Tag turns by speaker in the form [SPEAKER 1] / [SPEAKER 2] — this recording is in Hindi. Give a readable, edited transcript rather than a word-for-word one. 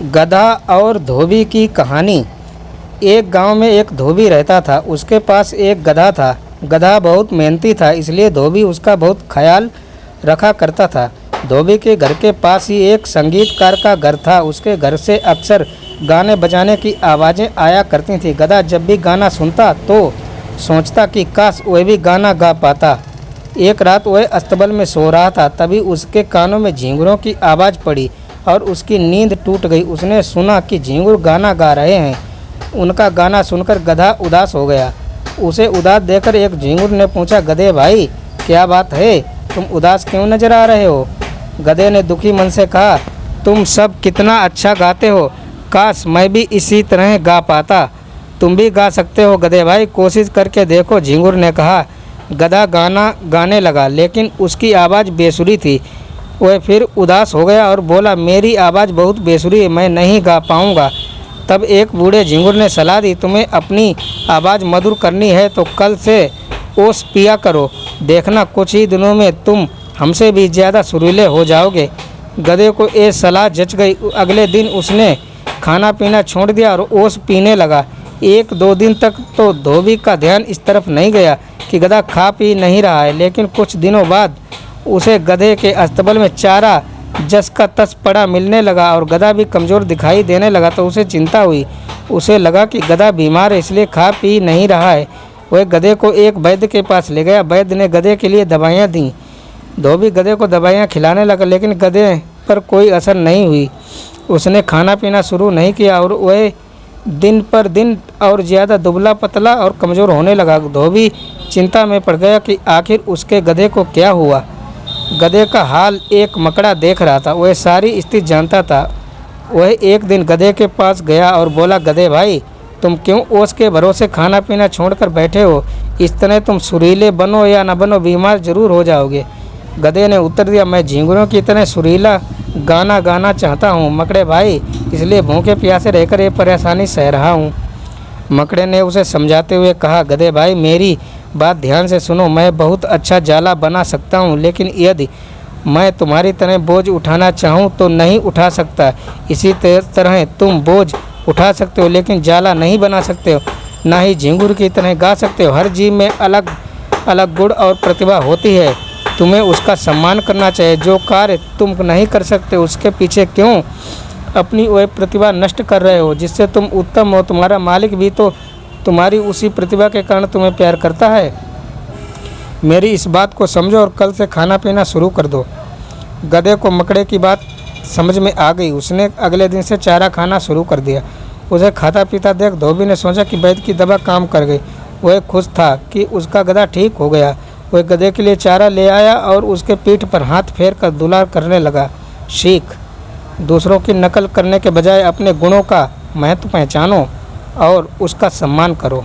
[SPEAKER 1] गधा और धोबी की कहानी। एक गांव में एक धोबी रहता था। उसके पास एक गधा था। गधा बहुत मेहनती था, इसलिए धोबी उसका बहुत ख्याल रखा करता था। धोबी के घर के पास ही एक संगीतकार का घर था। उसके घर से अक्सर गाने बजाने की आवाज़ें आया करती थीं। गधा जब भी गाना सुनता तो सोचता कि काश वह भी गाना गा पाता। एक रात वह अस्तबल में सो रहा था, तभी उसके कानों में झींगुरों की आवाज़ पड़ी और उसकी नींद टूट गई। उसने सुना कि झींगुर गाना गा रहे हैं। उनका गाना सुनकर गधा उदास हो गया। उसे उदास देखकर एक झींगुर ने पूछा, गधे भाई क्या बात है, तुम उदास क्यों नजर आ रहे हो? गधे ने दुखी मन से कहा, तुम सब कितना अच्छा गाते हो, काश मैं भी इसी तरह गा पाता। तुम भी गा सकते हो गधे भाई, कोशिश करके देखो, झींगुर ने कहा। गधा गाना गाने लगा, लेकिन उसकी आवाज़ बेसुरी थी। वह फिर उदास हो गया और बोला, मेरी आवाज़ बहुत बेसुरी है, मैं नहीं गा पाऊँगा। तब एक बूढ़े झींगुर ने सलाह दी, तुम्हें अपनी आवाज़ मधुर करनी है तो कल से ओस पिया करो, देखना कुछ ही दिनों में तुम हमसे भी ज़्यादा सुरीले हो जाओगे। गधे को ये सलाह जच गई। अगले दिन उसने खाना पीना छोड़ दिया और ओस पीने लगा। एक दो दिन तक तो धोबी का ध्यान इस तरफ नहीं गया कि गधा खा पी नहीं रहा है, लेकिन कुछ दिनों बाद उसे गधे के अस्तबल में चारा जस का तस पड़ा मिलने लगा और गधा भी कमज़ोर दिखाई देने लगा। तो उसे चिंता हुई। उसे लगा कि गधा बीमार है, इसलिए खा पी नहीं रहा है। वह गधे को एक वैद्य के पास ले गया। वैद्य ने गधे के लिए दवाइयाँ दीं। धोबी गधे को दवाइयाँ खिलाने लगा, लेकिन गधे पर कोई असर नहीं हुई। उसने खाना पीना शुरू नहीं किया और वह दिन पर दिन और ज़्यादा दुबला पतला और कमज़ोर होने लगा। धोबी चिंता में पड़ गया कि आखिर उसके गधे को क्या हुआ। गधे का हाल एक मकड़ा देख रहा था। वह सारी स्थिति जानता था। वह एक दिन गधे के पास गया और बोला, गधे भाई तुम क्यों ओस के भरोसे खाना पीना छोड़कर बैठे हो? इस तरह तुम सुरीले बनो या न बनो, बीमार जरूर हो जाओगे। गधे ने उत्तर दिया, मैं झींगुरों की तरह सुरीला गाना गाना चाहता हूँ मकड़े भाई, इसलिए भूखे प्यासे रहकर ये परेशानी सह रहा हूँ। मकड़े ने उसे समझाते हुए कहा, गधे भाई मेरी बात ध्यान से सुनो, मैं बहुत अच्छा जाला बना सकता हूँ, लेकिन यदि मैं तुम्हारी तरह बोझ उठाना चाहूँ तो नहीं उठा सकता। इसी तरह तुम बोझ उठा सकते हो, लेकिन जाला नहीं बना सकते हो। ना ही झींगुर की तरह गा सकते हो। हर जीव में अलग अलग गुण और प्रतिभा होती है। तुम्हें उसका सम्मान करना चाहिए। जो कार्य तुम नहीं कर सकते उसके पीछे क्यों अपनी वह प्रतिभा नष्ट कर रहे हो जिससे तुम उत्तम हो? तुम्हारा मालिक भी तो तुम्हारी उसी प्रतिभा के कारण तुम्हें प्यार करता है। मेरी इस बात को समझो और कल से खाना पीना शुरू कर दो। गधे को मकड़े की बात समझ में आ गई। उसने अगले दिन से चारा खाना शुरू कर दिया। उसे खाता पीता देख धोबी ने सोचा कि वैद्य की दवा काम कर गई। वह खुश था कि उसका गधा ठीक हो गया। वह गधे के लिए चारा ले आया और उसके पीठ पर हाथ फेर कर दुलार करने लगा। सीख, दूसरों की नकल करने के बजाय अपने गुणों का महत्व पहचानो और उसका सम्मान करो।